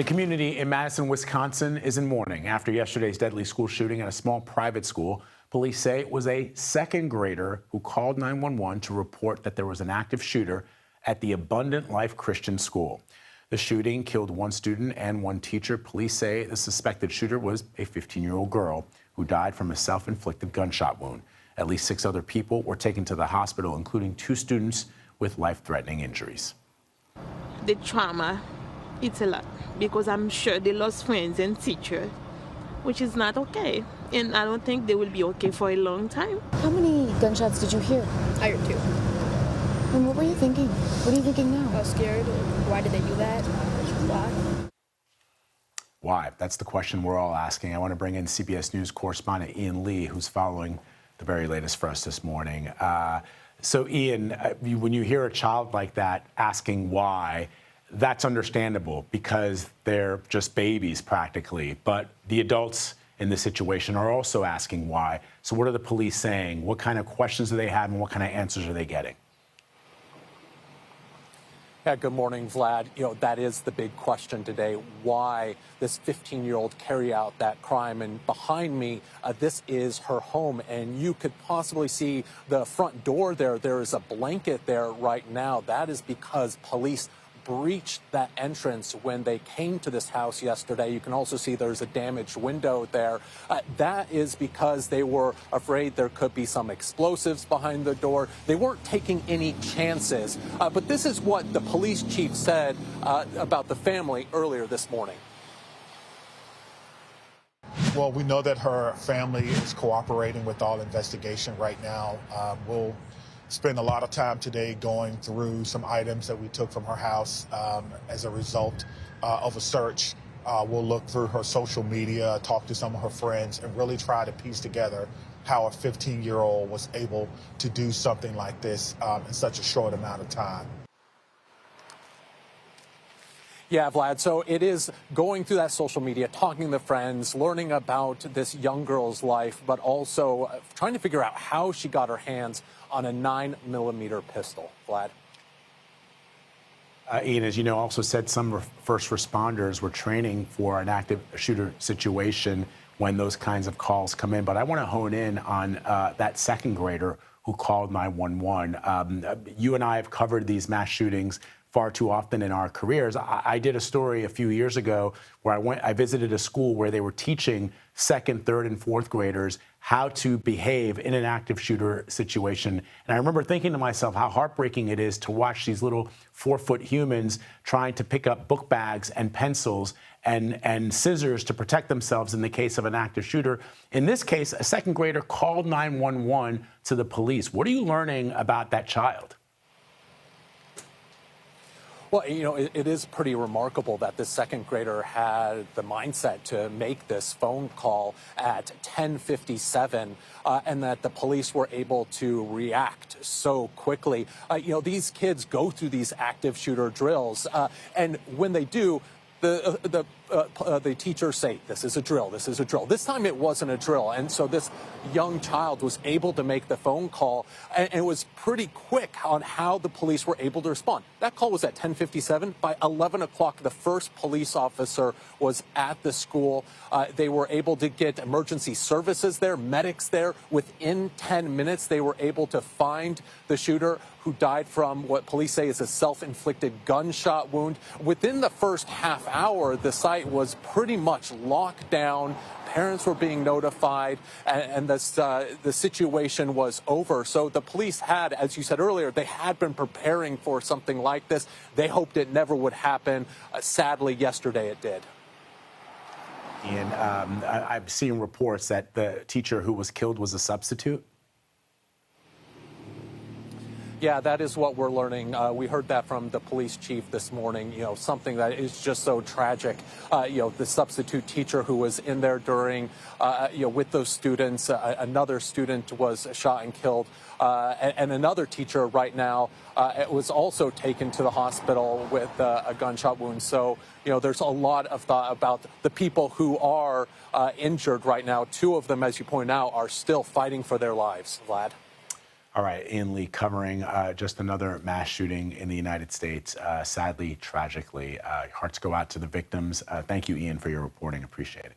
The community in Madison, Wisconsin is in mourning after yesterday's deadly school shooting at a small private school. Police say it was a second grader who called 911 to report that there was an active shooter at the Abundant Life Christian School. The shooting killed one student and one teacher. Police say the suspected shooter was a 15-year-old girl who died from a self-inflicted gunshot wound. At least 6 other people were taken to the hospital, including 2 students with life-threatening injuries. The trauma, it's a lot, because I'm sure they lost friends and teachers, which is not okay. And I don't think they will be okay for a long time. How many gunshots did you hear? I heard 2. And what were you thinking? What are you thinking now? I was scared. Why did they do that? Why? Why? That's the question we're all asking. I want to bring in CBS News correspondent Ian Lee, who's following the very latest for us this morning. So, Ian, when you hear a child like that asking why, that's understandable because they're just babies practically. But the adults in this situation are also asking why. So what are the police saying? What kind of questions do they have and what kind of answers are they getting? Yeah, good morning, Vlad. That is the big question today. Why this 15-year-old carry out that crime? And behind me, this is her home. And you could possibly see the front door there. There is a blanket there right now. That is because police breached that entrance when they came to this house yesterday. You can also see there's a damaged window there. That is because they were afraid there could be some explosives behind the door. They weren't taking any chances. But this is what the police chief said about the family earlier this morning. Well, we know that her family is cooperating with all investigation right now. We'll spend a lot of time today going through some items that we took from her house as a result of a search. We'll look through her social media, talk to some of her friends, and really try to piece together how a 15-year-old was able to do something like this in such a short amount of time. Yeah, Vlad, so it is going through that social media, talking to friends, learning about this young girl's life, but also trying to figure out how she got her hands on a 9mm pistol. Vlad? Ian, as you know, also said some first responders were training for an active shooter situation when those kinds of calls come in. But I want to hone in on that second grader who called 911. You and I have covered these mass shootings far too often in our careers. I did a story a few years ago where I visited a school where they were teaching 2nd, 3rd, and 4th graders how to behave in an active shooter situation. And I remember thinking to myself how heartbreaking it is to watch these little 4-foot humans trying to pick up book bags and pencils and scissors to protect themselves in the case of an active shooter. In this case, a 2nd grader called 911 to the police. What are you learning about that child? Well, it is pretty remarkable that this 2nd grader had the mindset to make this phone call at 10:57 and that the police were able to react so quickly. These kids go through these active shooter drills, and when they do, the teachers say, this is a drill, this is a drill. This time it wasn't a drill. And so this young child was able to make the phone call, and it was pretty quick on how the police were able to respond. That call was at 10:57. By 11 o'clock, the first police officer was at the school. They were able to get emergency services there, medics there. Within 10 minutes, they were able to find the shooter, who died from what police say is a self-inflicted gunshot wound. Within the first half hour, the site was pretty much locked down. Parents were being notified, and the situation was over. So the police had, as you said earlier, they had been preparing for something like this. They hoped it never would happen. Sadly, yesterday it did. Ian, I've seen reports that the teacher who was killed was a substitute. Yeah, that is what we're learning. We heard that from the police chief this morning, something that is just so tragic. The substitute teacher who was in there during, with those students, another student was shot and killed. And another teacher right now was also taken to the hospital with a gunshot wound. So, there's a lot of thought about the people who are injured right now. 2 of them, as you point out, are still fighting for their lives, Vlad. All right, Ian Lee covering just another mass shooting in the United States. Sadly, tragically, hearts go out to the victims. Thank you, Ian, for your reporting. Appreciate it.